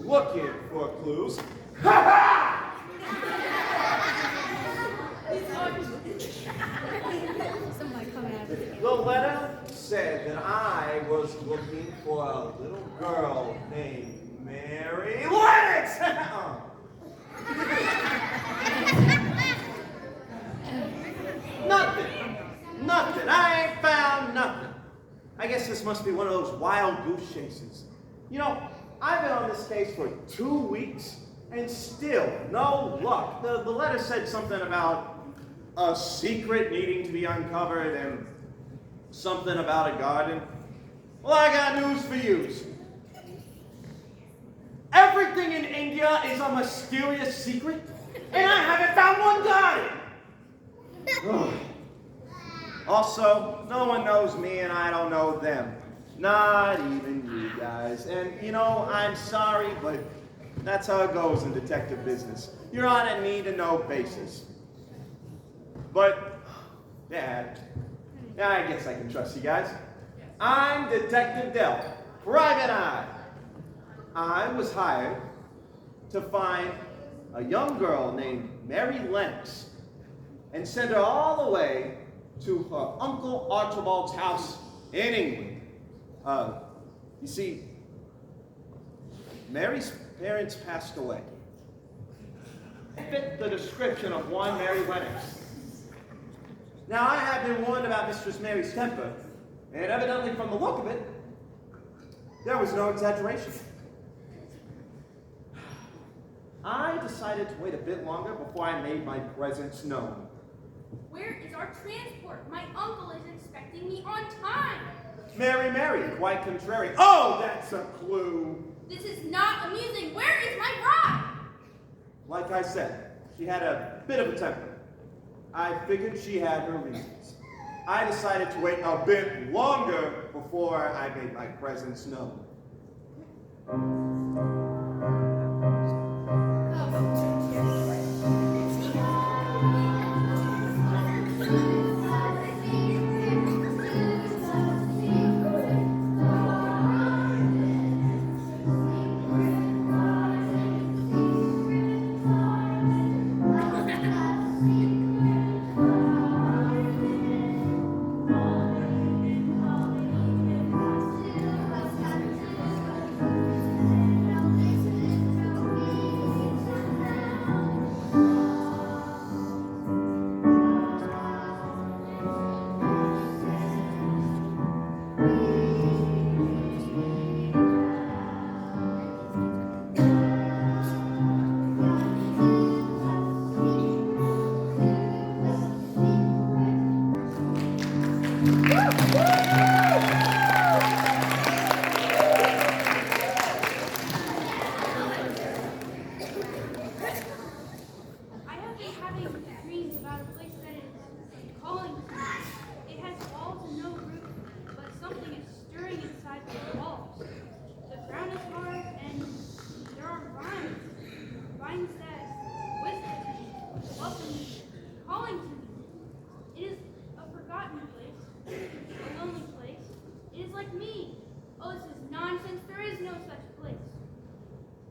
looking for clues. Ha ha! The letter said that I was looking for a little girl named Mary Lennox. Nothing. I ain't found nothing. I guess this must be one of those wild goose chases. You know, I've been on this case for 2 weeks and still no luck. The letter said something about a secret needing to be uncovered and something about a garden. Well, I got news for you. Everything in India is a mysterious secret, and I haven't found one garden. Also, no one knows me and I don't know them. Not even you guys. And you know, I'm sorry, but that's how it goes in detective business. You're on a need-to-know basis. But, yeah, I guess I can trust you guys. I'm Detective Del, Private Eye. I was hired to find a young girl named Mary Lennox and send her all the way to her Uncle Archibald's house in England. You see, Mary's parents passed away. They fit the description of one Mary Lennox. Now, I have been warned about Mistress Mary's temper, and evidently from the look of it, there was no exaggeration. I decided to wait a bit longer before I made my presence known. Where is our transport? My uncle is expecting me on time. Mary, quite contrary. Oh, that's a clue. This is not amusing. Where is my ride? Like I said, she had a bit of a temper. I figured she had her reasons. I decided to wait a bit longer before I made my presence known.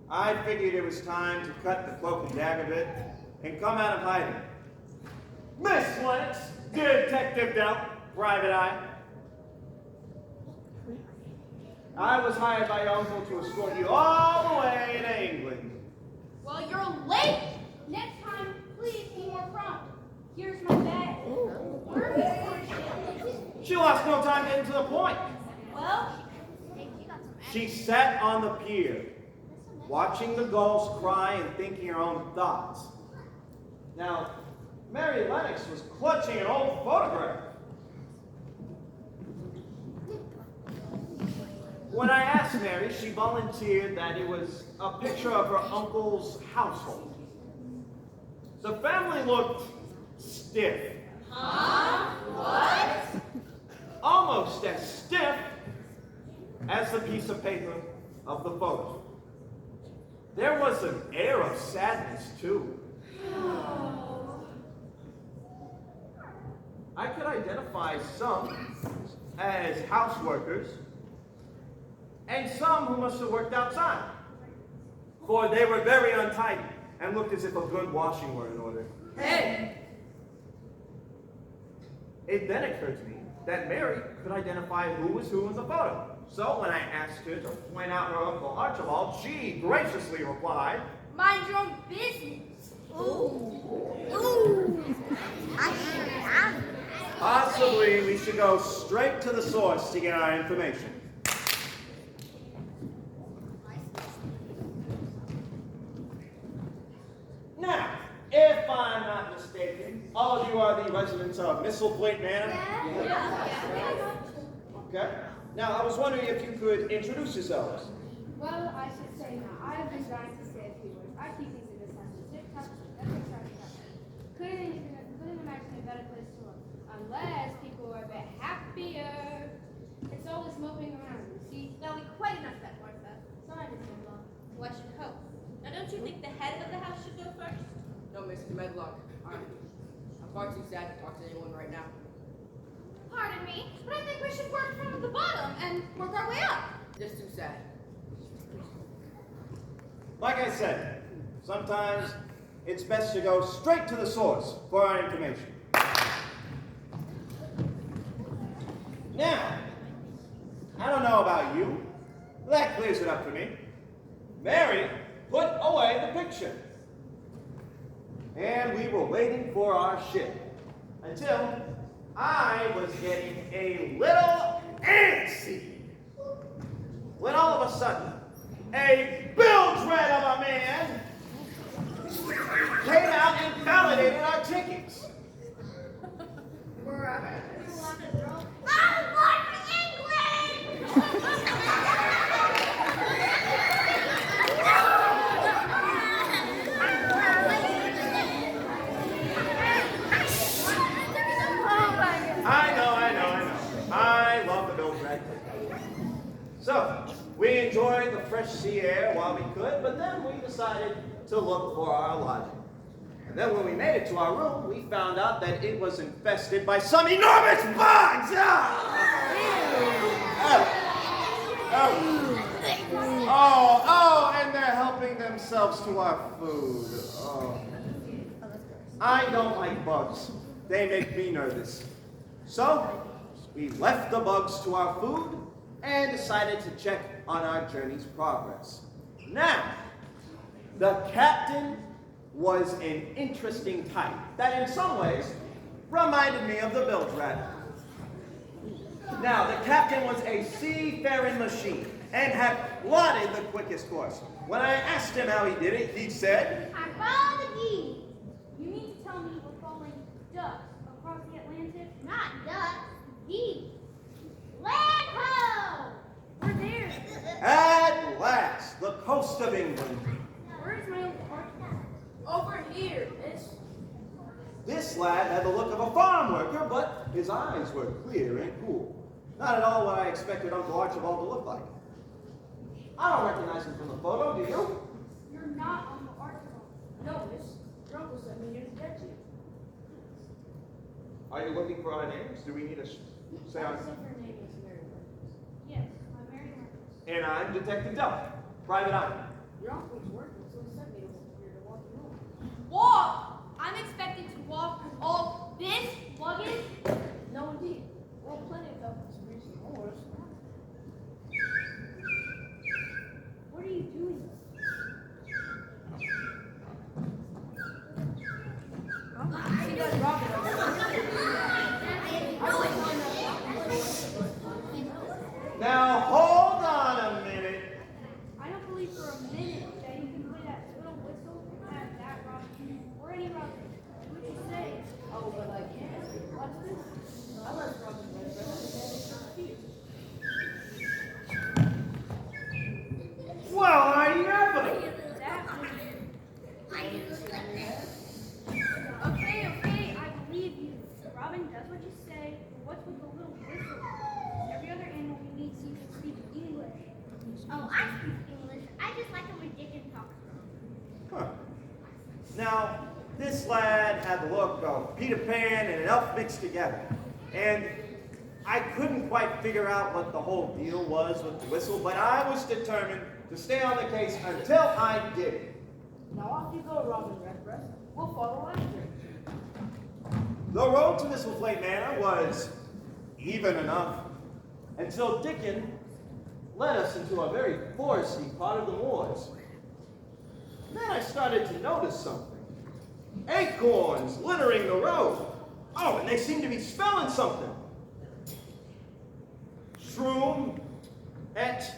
I figured it was time to cut the cloak and dagger bit and come out of hiding. Miss Lennox, Detective Del, Private Eye. I was hired by your uncle to escort you all the way to England. Well, you're late. Next time, please be more prompt. Here's my bag. Where is She lost no time getting to the point. Well, she sat on the pier, watching the gulls cry and thinking her own thoughts. Now, Mary Lennox was clutching an old photograph. When I asked Mary, she volunteered that it was a picture of her uncle's household. The family looked stiff. huh? What? Almost as stiff as the piece of paper of the photo. There was an air of sadness, too. I could identify some as houseworkers and some who must have worked outside. for they were very untidy and looked as if a good washing were in order. Hey! It then occurred to me that Mary could identify who was who in the photo. So when I asked her to point out her Uncle Archibald, she graciously replied, Mind your own business. possibly we should go straight to the source to get our information. Now, if I'm not mistaken, all of you are the residents of Misselthwaite Manor? Okay. Now, I was wondering if you could introduce yourselves. Well, I should say now, I have been dying to say a few words. I keep things in this house. Tip-top, couldn't imagine a better place to live. Unless people were a bit happier. It's all this moping around, you see? That'll be quite enough said, Martha. Sorry, Miss Medlock. Well, I should hope. Now, don't you think the head of the house should go first? No, Mr. Medlock. I'm far too sad to talk to anyone right now. Pardon me, but I think we should work from the bottom and work our way up. Just too sad. Like I said, sometimes it's best to go straight to the source for our information. Now, I don't know about you, but that clears it up for me. Mary put away the picture. And we were waiting for our ship until I was getting a little antsy when all of a sudden a bilge-rat of a man came out and validated our tickets. I'm born for I know. I love the bilge-rat. So, we enjoyed the fresh sea air while we could, but then we decided to look for our lodging. And then when we made it to our room, we found out that it was infested by some enormous bugs! And they're helping themselves to our food. Oh. I don't like bugs. They make me nervous. So, we left the bugs to our food and decided to check on our journey's progress. Now, the captain was an interesting type that in some ways reminded me of the bilge-rat. Now, the captain was a seafaring machine and had plotted the quickest course. When I asked him how he did it, he said, I follow the geese. You mean to tell me we're following ducks across the Atlantic? Not ducks, geese. Land ho! We're there. at last, the coast of England. Where's my Uncle Archibald? Over here, miss. This lad had the look of a farm worker, but his eyes were clear and cool. Not at all what I expected Uncle Archibald to look like. I don't recognize him from the photo, do you? You're not Uncle Archibald. No, miss. Your uncle sent me here to get you. Are you looking for our names? Do we need to say our... Except her name is Mary Marcus. Yes, I'm Mary Marcus. And I'm Detective Duff, Private Eye. Your uncle's working, so he sent me over here to walk you home. Walk! I'm expected to walk with all this luggage? No, indeed. Well, plenty of help to reach the oars. What are you doing? See that rocket over Now, hold on a minute. I don't believe for a minute that you can play that little whistle at that rocket or any rocket. What you say? Oh, but I can't. Watch this. I left Robin Red Red and feet. Well, I never. That was Okay, I believe you. Robin does what you say, but what's with the little whistle? Every other animal we meet seems to speak English. Oh, I speak English. I just like a ridiculous talk. Huh. Now, this lad had the look of Peter Pan and an elf mixed together. And I couldn't quite figure out what the whole deal was with the whistle, but I was determined to stay on the case until I did. Now off you go, Robin Redbreast. We'll follow after. The road to Mistleflate Manor was even enough until Dickon led us into a very foresty part of the moors. Then I started to notice something. Acorns littering the road. Oh, and they seemed to be spelling something. Shroom et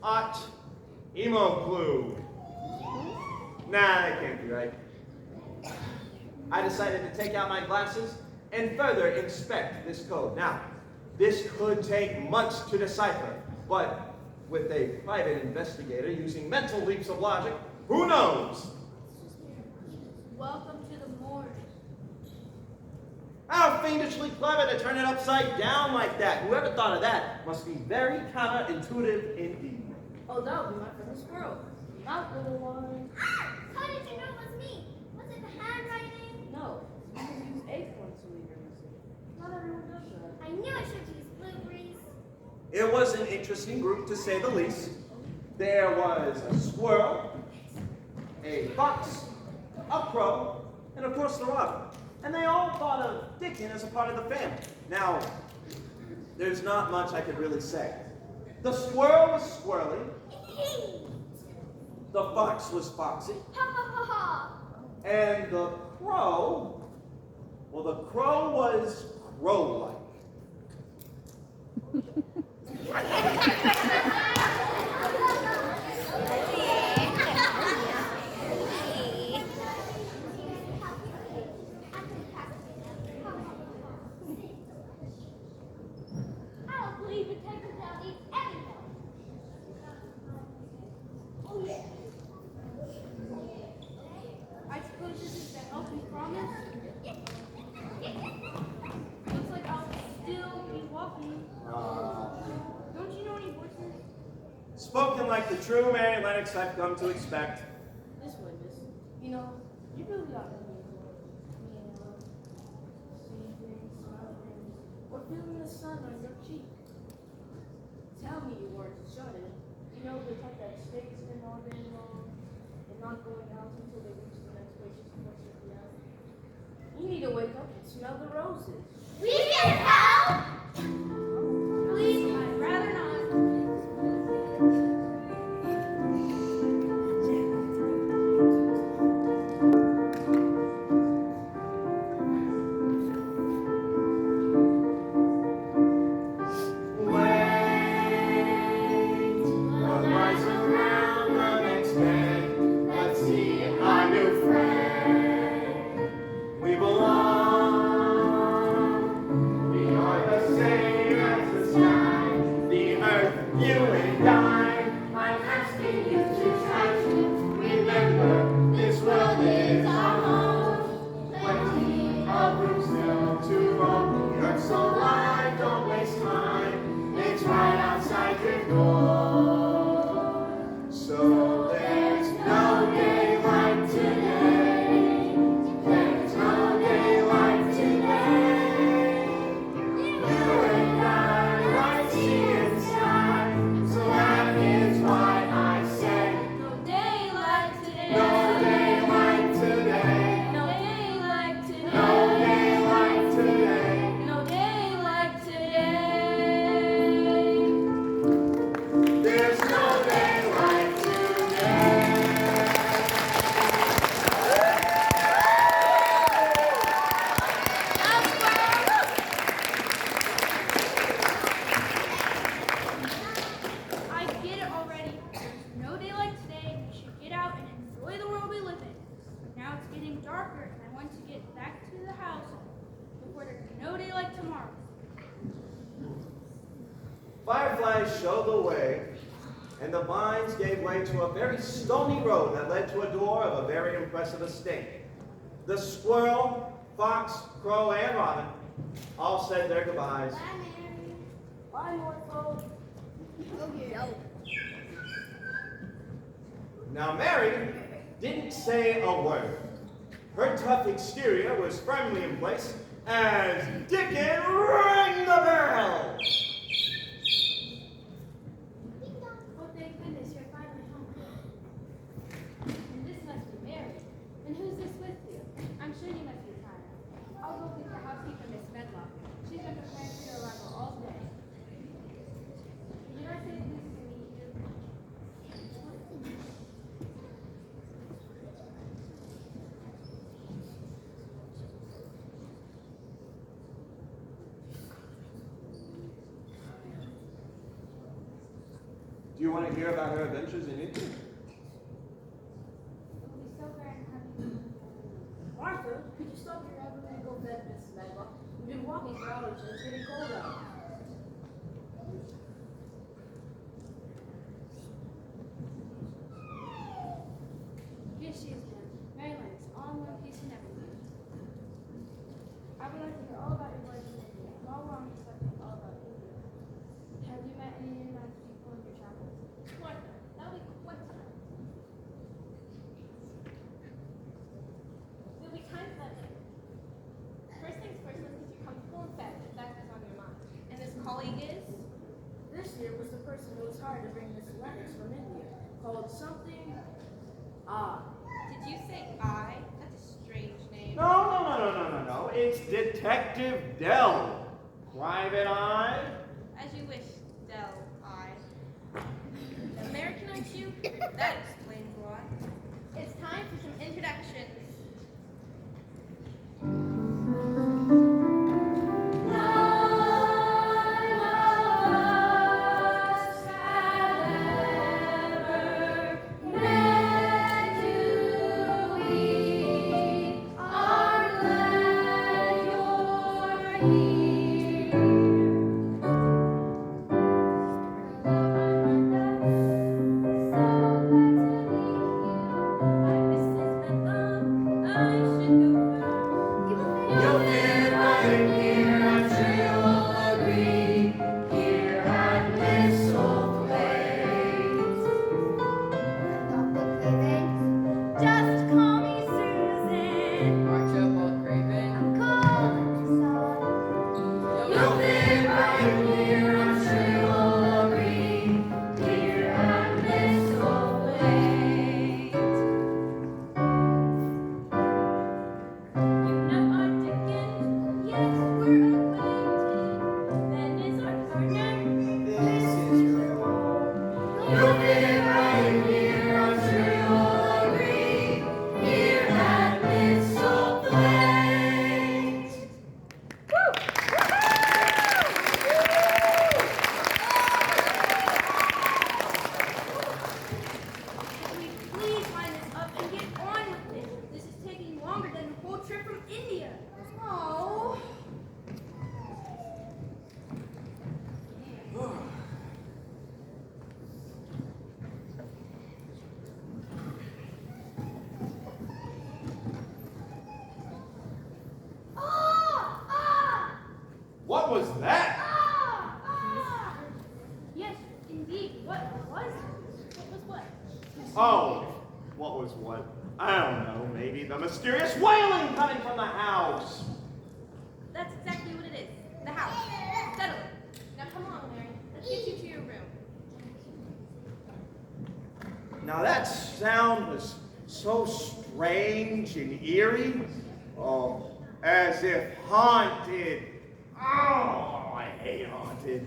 ot emoclu. Nah, that can't be right. I decided to take out my glasses and further inspect this code. Now, this could take months to decipher, but with a private investigator using mental leaps of logic, who knows? Welcome to the moors. How fiendishly clever to turn it upside down like that. Whoever thought of that must be very counterintuitive indeed. Oh, that would be my friend the squirrel. Not little one. How did you know it was me? Was it the handwriting? No, you can use acorns to leave your message. Not everyone does that. I knew I should use blueberries. It was an interesting group, to say the least. There was a squirrel, a fox, a crow, and of course the robin. And they all thought of Dickon as a part of the family. Now, there's not much I could really say. The squirrel was squirrely, the fox was foxy, Ha ha ha ha. and the crow, well, the crow was crow-like. I don't believe Detective Down eats anyone. Oh yeah. I suppose this is the help we promised. Looks like I'll still be walking. Don't you know any voices? Spoken like the true Mary Lennox I've come to expect. This way, miss. You know, you really ought to be seeing things, smell things, or feeling the sun on your cheek. Tell me you weren't shut in. You know the type that stays in all day long and not going out until they reach the next gracious course of the hour. You need to wake up and smell the roses. We can help. Please, I'd rather not. Fireflies showed the way, and the vines gave way to a very stony road that led to a door of a very impressive estate. The squirrel, fox, crow, and robin all said their goodbyes. Bye, Mary. Bye, Norfolk. Now Mary didn't say a word. Her tough exterior was firmly in place, as Dickon rang the bell. Oh, thank goodness you're finally home. And this must be Mary. And who's this with you? I'm sure you must be tired. I'll go get the housekeeper, Miss Medlock. She's been preparing for your arrival all day. Did I say pleased to meet you? Do you want to hear about her adventures in India? It will be so very happy. Martha, could you stop your effort and go to bed, Mrs. Medlock? We've been walking for hours and it's getting cold out. Yes, she is, ma'am. Maryland is all in one piece and everything. I would like to hear all about your voyage in India. I'm all wrong accepting all about India. Have you met any United people in your travels? Martha, that'll be quite time. You'll be kind pleasant. First things first, let's get you comfortable and fed if that's what's on your mind. And this colleague is? This year was the person who was hired to bring this letters from India, called something odd. Did you say I? That's a strange name. No. It's Detective Dell. Private Eye. As you wish, Del I. Americanized you? That explains why. It's time for some introductions. Just call me Susan. Archibald Craven. I'm cold inside. You'll fit right here, I'm sure you'll agree. Here at this old place. You know our Dickens? Yes, we're acquainted. Ben is our partner. This is your home. You'll fit right here, I'm sure you'll agree. Here at this old place. Can we please line this up and get on with it? This is taking longer than the whole trip from India. Oh. What was that? Yes, indeed. What was it? What was what? Oh, what was what? I don't know. Maybe the mysterious wailing coming from the house. That's exactly what it is. The house. Settle it. Now come on, Mary. Let's get you to your room. Now that sound was so strange and eerie. Oh, as if haunted. Oh, I hate haunted.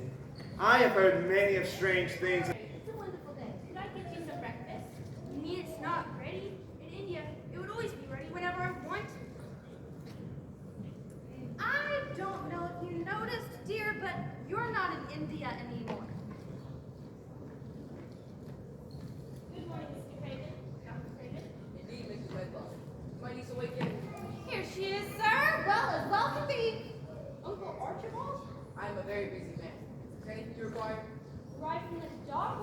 I have heard many of strange things. It's a wonderful day. Could I get you some breakfast? You mean it's not ready? In India, it would always be ready whenever I want to. I don't know if you noticed, dear, but you're not in India anymore. Good morning, Mr. Craven. Dr. Craven. Indeed, Mrs. Medlock. My niece awakened. Here she is, sir. Well, as well can be. Uncle Archibald? I am a very busy man. Is there anything you require? Arrived from the doctor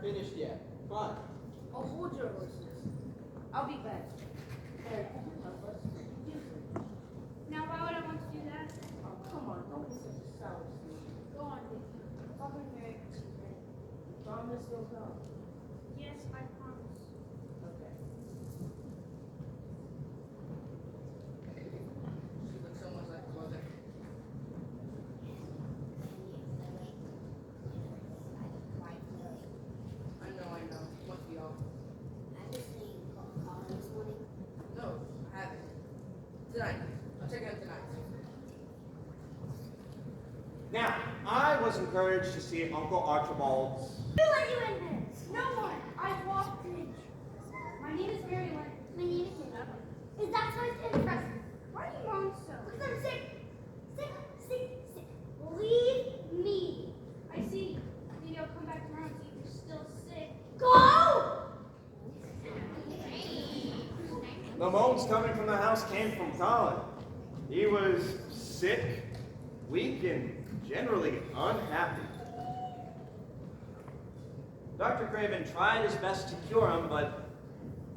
finished yet. Come on. Oh, hold your horses. I'll be back. Mary, could you help us? Now, why would I want to do that? Oh, come on, don't be such a sour snoot. Go on, Dickie. I'll bring Mary when she's ready. Promise you'll come. Yes, I promise. Okay. She looks so much like her mother. I know. Must be awful. No, I haven't. Tonight. I'll check out tonight. Now, I was encouraged to see Uncle Archibald's. Who let you in there? No one. I walked in. My name is Mary Lynn. My name is Hannah. Is that so impressive? Why do you moan so? Because I'm sick. Sick. Leave me. I see. Maybe I'll come back tomorrow and see if you're still sick. Go! The moans coming from the house came from Colin. He was sick, weak, and generally unhappy. Dr. Craven tried his best to cure him, but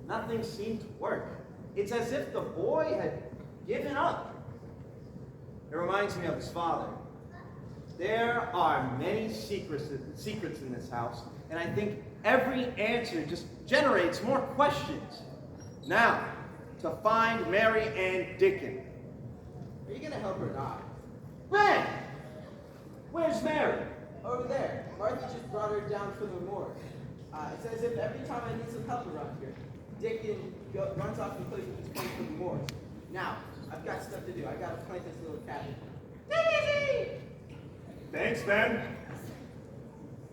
nothing seemed to work. It's as if the boy had given up. It reminds me of his father. There are many secrets in this house, and I think every answer just generates more questions. Now, to find Mary Ann Dickon. Are you gonna help or not? Ben! Where's Mary? Over there. Martha just brought her down from the morgue. It's as if every time I need some help around here, Dickon runs off and plays with his plane from the morgue. Now, I've got stuff to do. I gotta plant this little cabin. Thanks, Ben.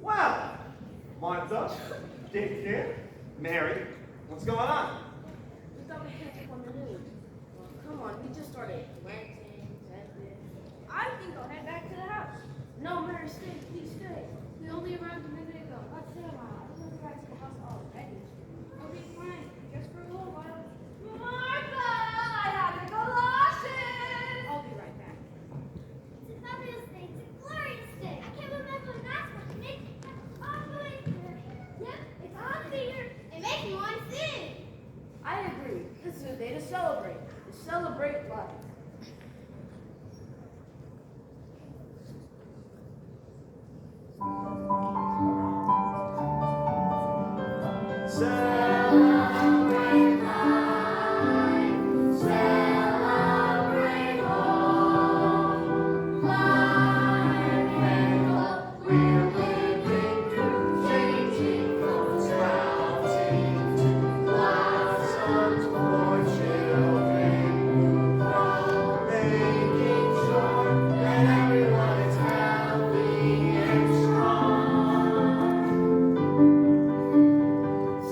Well, Martha, Dickon, Mary, what's going on? We thought we'd catch up on the news. Well, come on, we just started planting, testing. I think I'll head back to the house. No, Mary, stay, please stay. We only arrived a minute ago. Let's stay a while. I don't want to go back to the house already. Okay, fine. Just for a little while. Martha! I have the galoshes! I'll be right back. It's a fabulous day. It's a glorious day. I can't remember the last one. It makes me unbelievable. Yep, it's on here. It makes me want to sing. I agree. This is a day to celebrate. To celebrate life. Celebrate life, celebrate hope, life and hope. We're living through, changing from sprouting to blossoms for children who grow, making sure that everyone is healthy and strong.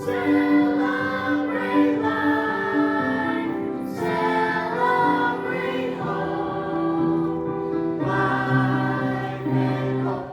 Celebrate life, celebrate hope, life and hope.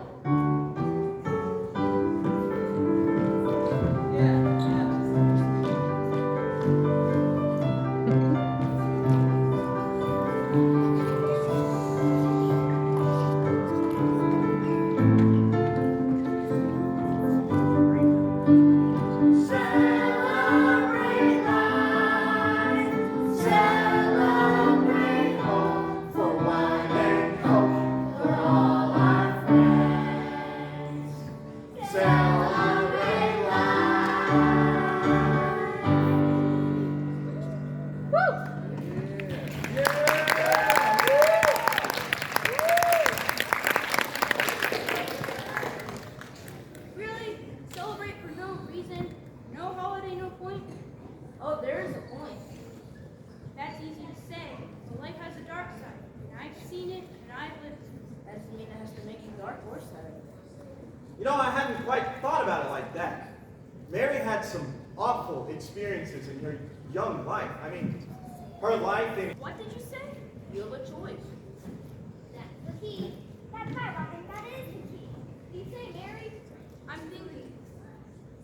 Celebrate life, celebrate hope for one and hope for all our friends. Celebrate life. Really? Celebrate for no reason? No holiday, no point? Oh, there is a point. That's easy to say, but life has a dark side. And I've seen it, and I've lived it. That doesn't mean it has to make you dark or sad. You know, I hadn't quite thought about it like that. Mary had some awful experiences in her young life. I mean, her life in... What did you say? You have a choice. That's the key. That's right, Robin. That is the key. You say Mary? I'm thinking,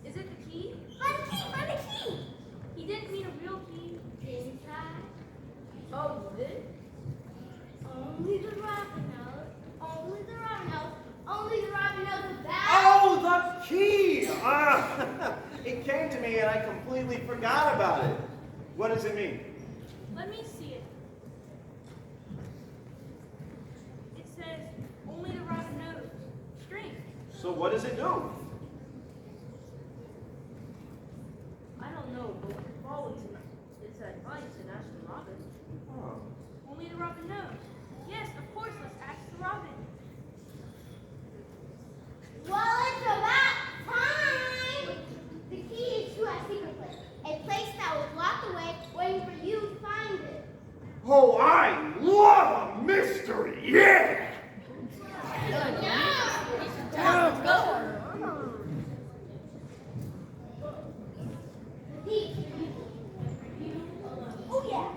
is it the key? Find the key. Find the key. He didn't mean a real key. Inside. Oh, you did? Only the robin knows. Only the robin knows. Only the robin knows that. Oh, the key! Ah! completely forgot about it. What does it mean? Let me see it. It says, only the robin knows. Strange. So what does it do? I don't know, but we can follow its advice and ask the robin. Oh. Only the robin knows. Yes, of course, let's ask the robin. Well, it's about time! The key is to our secret place. A place that was locked away, waiting for you to find it. Oh, I love a mystery, yeah! The key. Oh, yeah.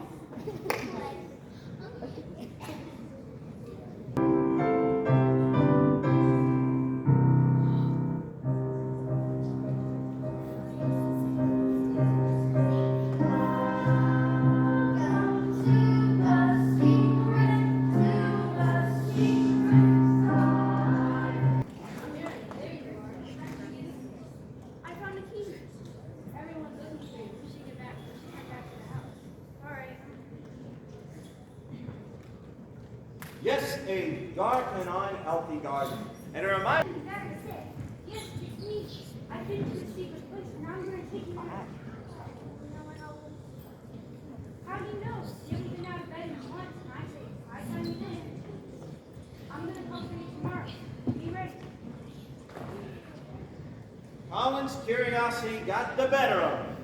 I found a key. Everyone's looking for you. We should get back. We should head back to the house. All right. Yes, a dark and unhealthy garden. And it reminds me. That is it. Yes, it's me. I've been to the secret place, and I'm going to take you there. How do you know? You haven't been out of bed in months, and I say, I time you did. I'm going to come for you tomorrow. Be ready. Colin's curiosity got the better of him.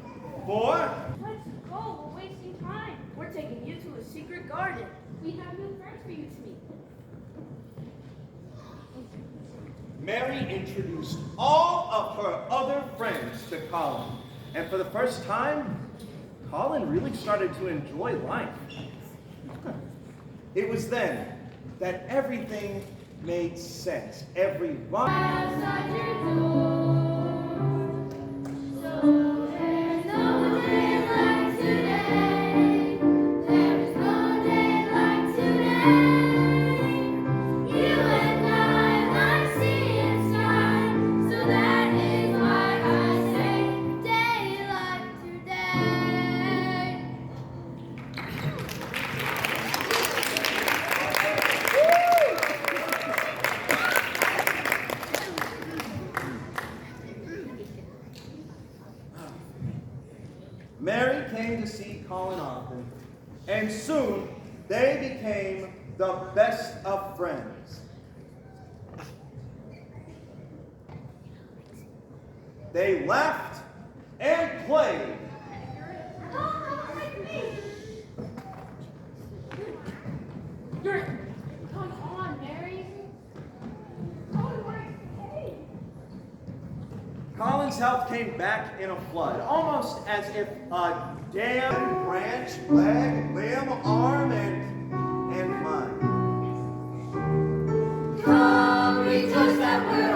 For Let's go. We're wasting time. We're taking you to a secret garden. We have new friends for you to meet. Mary introduced all of her other friends to Colin. And for the first time, Colin really started to enjoy life. It was then that everything made sense. Everyone. Outside your door, so there's no day like today. There is no day like today. You and I like sea and sky, so that is why I say day like today. Mary came to see Colin often, and soon they became the best of friends. They laughed and played. Come on, Mary. Colin's health came back in a flood, almost as if a damn branch, leg, limb, arm, and mine. Come rejoice that we're